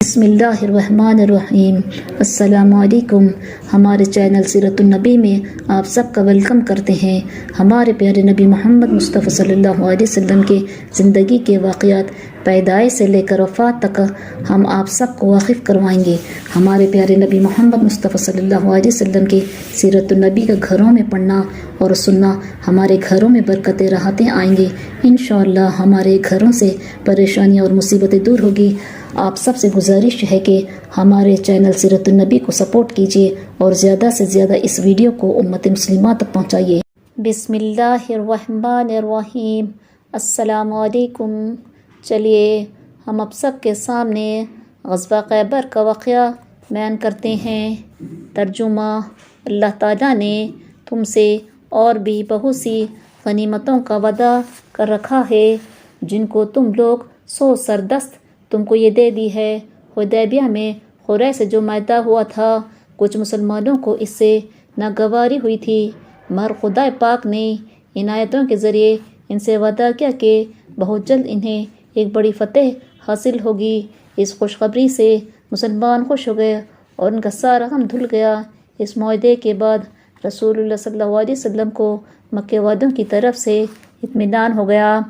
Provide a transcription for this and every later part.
बिस्मिल्लाहिर्रहमानिर्रहीम। अस्सलामु अलैकुम। हमारे चैनल सीरतुन नबी में आप सबका वेलकम करते हैं। हमारे प्यारे नबी मोहम्मद मुस्तफ़ा सल्लल्लाहु अलैहि वसल्लम के ज़िंदगी के वाक़यात पैदाइश से लेकर वफ़ात तक हम आप सबको वाकिफ़ करवाएंगे। हमारे प्यारे नबी मोहम्मद मुस्तफ़ा सल्लल्लाहु अलैहि वसल्लम के सीरतुन नबी का घरों में पढ़ना और सुनना हमारे घरों में बरकतें राहतें आएंगी। इंशाअल्लाह हमारे घरों से परेशानियाँ और मुसीबतें दूर होगी। आप सबसे गुजारिश है कि हमारे चैनल सीरतुन नबी को सपोर्ट कीजिए और ज़्यादा से ज़्यादा इस वीडियो को उम्मत मुस्लिमा तक पहुँचाइए। बिस्मिल्लाहिर्रहमानिर्रहीम। अस्सलामु अलैकुम। चलिए हम अब सब के सामने ग़ज़वा खैबर का वाक़या बयान करते हैं। तर्जुमा। अल्लाह ताला ने तुमसे और भी बहुत सी गनीमतों का वादा कर रखा है जिनको तुम लोग सो सरदस्त तुमको ये दे दी है। हुदैबिया में खुरैश से जो मायदा हुआ था, कुछ मुसलमानों को इससे नागवारी हुई थी, मगर खुदा पाक ने इन आयतों के ज़रिए इनसे वादा किया कि बहुत जल्द इन्हें एक बड़ी फ़तेह हासिल होगी। इस खुशखबरी से मुसलमान खुश हो गए और उनका सारा गम धुल गया। इस मुआहदे के बाद रसूलुल्लाह सल्लल्लाहु अलैहि वसल्लम को मक्के वालों की तरफ से इत्मीनान हो गया,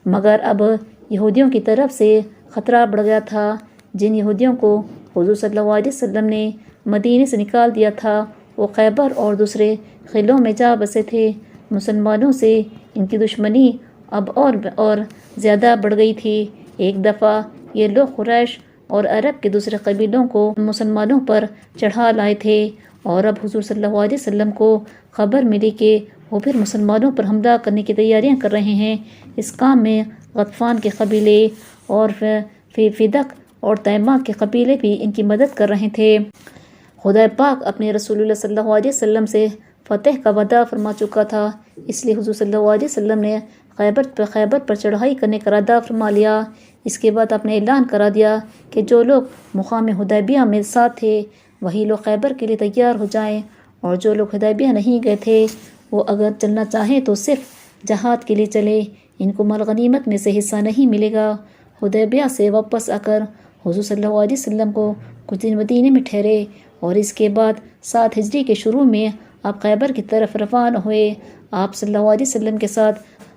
मगर अब यहूदियों की तरफ से ख़तरा बढ़ गया था। जिन यहूदियों को हुज़ूर सल्लल्लाहु अलैहि वसल्लम ने मदीने से निकाल दिया था, वो खैबर और दूसरे क़िलों में जा बसे थे। मुसलमानों से इनकी दुश्मनी अब और ज़्यादा बढ़ गई थी। एक दफ़ा ये लोग कुरैश और अरब के दूसरे कबीलों को मुसलमानों पर चढ़ा लाए थे और अब हुज़ूर सल्लल्लाहु अलैहि वसल्लम को खबर मिली कि वो फिर मुसलमानों पर हमला करने की तैयारियां कर रहे हैं। इस काम में गतफ़ान के कबीले और फिदक और तैमा के कबीले भी इनकी मदद कर रहे थे। खुदा पाक अपने रसूलुल्लाह सल्लल्लाहु अलैहि वसल्लम से फ़तेह का वादा फरमा चुका था, इसलिए हुज़ूर सल्लल्लाहु अलैहि वसल्लम ने खैबर पर चढ़ाई करने का इरादा फरमा लिया। इसके बाद आपने ऐलान करा दिया कि जो लोग मुक़ाम हुदैबिया में साथ थे वही लोग खैबर के लिए तैयार हो जाएं, और जो लोग हुदैबिया नहीं गए थे वो अगर चलना चाहें तो सिर्फ जहाद के लिए चले। इनको माल गनीमत में से हिस्सा नहीं मिलेगा। हुदैबिया से वापस आकर हुज़ूर सल्लल्लाहु अलैहि वसल्लम को कुछ दिन मदीने में ठहरे और इसके बाद 7 हिजरी के शुरू में आप खैबर की तरफ रवाना हुए। आप सल्लल्लाहु अलैहि वसल्लम के साथ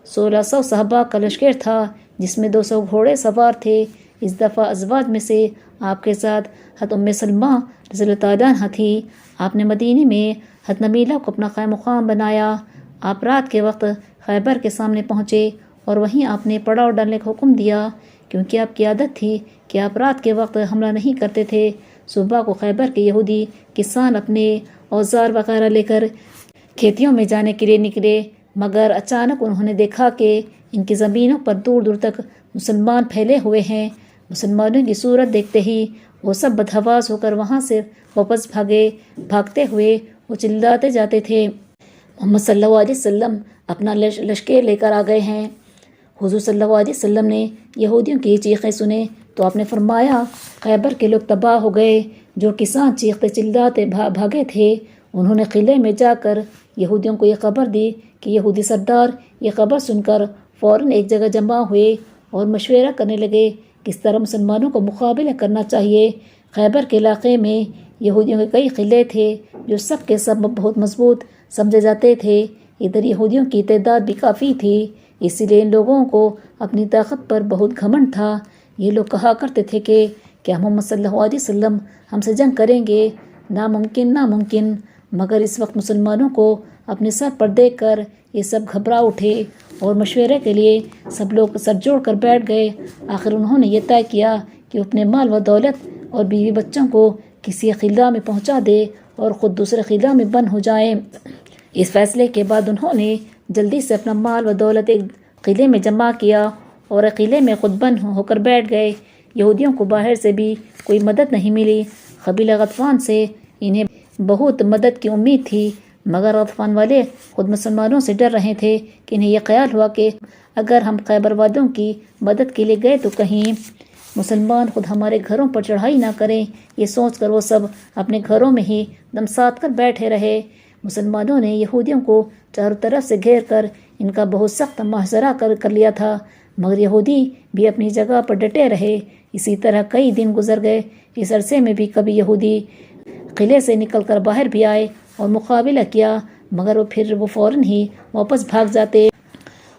1600 सहाबा का लश्कर था, जिसमें 200 घोड़े सवार थे। इस दफ़ा अज़वाज में से आपके साथ हज़रत उम्मे सलमा रज़ियल्लाहु तआला अन्हा थी। आपने मदीने में हज़रत नबीला को अपना क़याम मुक़ाम बनाया। आप रात के वक्त खैबर के सामने पहुँचे और वहीं आपने पड़ाव डालने का हुक्म दिया, क्योंकि आपकी आदत थी कि आप रात के वक्त हमला नहीं करते थे। सुबह को खैबर के यहूदी किसान अपने औजार वगैरह लेकर खेतियों में जाने के लिए निकले, मगर अचानक उन्होंने देखा कि इनकी ज़मीनों पर दूर दूर तक मुसलमान फैले हुए हैं। मुसलमानों की सूरत देखते ही वो सब बदहवास होकर वहाँ से वापस भागते हुए वो चिल्लाते जाते थे, मोहम्मद सल्लल्लाहु अलैहि वसल्लम अपना लश्कर लेकर आ गए हैं। हुज़ूर सल्लल्लाहु अलैहि वसल्लम ने यहूदियों की चीखें सुने तो आपने फरमाया, खैबर के लोग तबाह हो गए। जो किसान चीखते चिल्लाते भागे थे, उन्होंने किले में जाकर यहूदियों को ये खबर दी कि यहूदी सरदार ये खबर सुनकर फ़ौरन एक जगह जमा हुए और मशवरा करने लगे किस तरह मुसलमानों को मुकाबला करना चाहिए। खैबर के इलाक़े में यहूदियों के कई किले थे जो सब के सब बहुत मजबूत समझे जाते थे। इधर यहूदियों की तादाद भी काफ़ी थी, इसीलिए इन लोगों को अपनी ताकत पर बहुत घमंड था। ये लोग कहा करते थे कि क्या मोहम्मद सल्लल्लाहु अलैहि वसल्लम हमसे जंग करेंगे? नामुमकिन। मगर इस वक्त मुसलमानों को अपने सर पर देखकर ये सब घबरा उठे और मशवरे के लिए सब लोग सर जोड़ कर बैठ गए। आखिर उन्होंने ये तय किया कि अपने माल व दौलत और बीवी बच्चों को किसी क़िला में पहुँचा दे और ख़ुद दूसरे क़िला में बंद हो जाएं। इस फैसले के बाद उन्होंने जल्दी से अपना माल व दौलत एक किले में जमा किया और किले में खुद बंद होकर बैठ गए। यहूदियों को बाहर से भी कोई मदद नहीं मिली। कबीला गतफ़ान से इन्हें बहुत मदद की उम्मीद थी, मगर गतफ़ान वाले खुद मुसलमानों से डर रहे थे कि इन्हें यह ख्याल हुआ कि अगर हम खैबर वालों की मदद के लिए गए तो कहीं मुसलमान खुद हमारे घरों पर चढ़ाई ना करें। ये सोच कर वो सब अपने घरों में ही दम साध कर बैठे रहे। मुसलमानों ने यहूदियों को चारों तरफ से घेर कर इनका बहुत सख्त मुहासरा कर लिया था, مگر یہودی بھی اپنی جگہ پر ڈٹے رہے۔ اسی طرح کئی دن گزر گئے۔ اس عرصے میں بھی کبھی یہودی قلعے سے نکل کر باہر بھی آئے اور مقابلہ کیا، مگر وہ فوراً ہی واپس بھاگ جاتے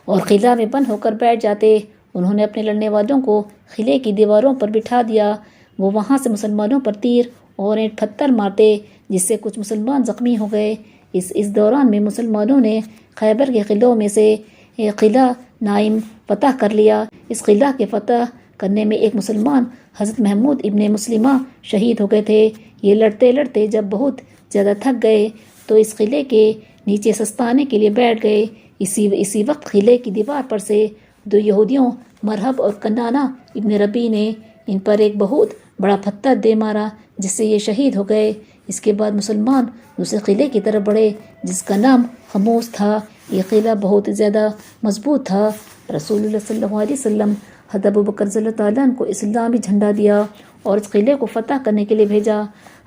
اور قلعہ میں بند ہو کر بیٹھ جاتے۔ انہوں نے اپنے لڑنے والوں کو قلعے کی دیواروں پر بٹھا دیا۔ وہ وہاں سے مسلمانوں پر تیر اور اینٹ پتھر مارتے، جس سے کچھ مسلمان زخمی ہو گئے۔ اس دوران میں مسلمانوں نے خیبر کے قلعوں میں سے قلعہ نائم فتح کر لیا۔ اس قلعہ کے فتح کرنے میں ایک مسلمان حضرت محمود ابن مسلمہ شہید ہو گئے تھے۔ یہ لڑتے لڑتے جب بہت زیادہ تھک گئے تو اس قلعے کے نیچے سستانے کے لیے بیٹھ گئے۔ اسی وقت قلعے کی دیوار پر سے دو یہودیوں مرہب اور کنانہ ابن ربی نے ان پر ایک بہت بڑا پتھر دے مارا، جس سے یہ شہید ہو گئے۔ اس کے بعد مسلمان دوسرے قلعے کی طرف بڑھے، جس کا نام خموس تھا۔ یہ قلعہ بہت زیادہ مضبوط تھا۔ رسول اللہ صلی اللہ علیہ وسلم حضرت ابوبکر رضی اللہ تعالیٰ عنہ کو اسلامی جھنڈا دیا اور اس قلعے کو فتح کرنے کے لیے بھیجا۔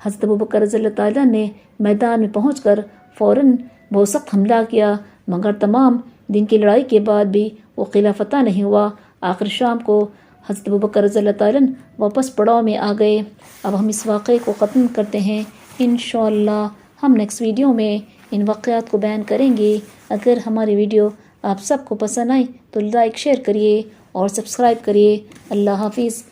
حضرت ابوبکر رضی اللہ تعالیٰ نے میدان میں پہنچ کر فوراً بہت سخت حملہ کیا، مگر تمام دن کی لڑائی کے بعد بھی وہ قلعہ فتح نہیں ہوا۔ آخر شام کو حضرت ابوبکر رضی اللہ تعالیٰ واپس پڑاؤ میں آ گئے۔ اب ہم اس واقعے کو ختم کرتے ہیں۔ انشاءاللہ ہم نیکسٹ ویڈیو میں ان واقعات کو بیان کریں گے۔ اگر ہماری ویڈیو آپ سب کو پسند آئی تو لائک شیئر کریے اور سبسکرائب کریے۔ اللہ حافظ۔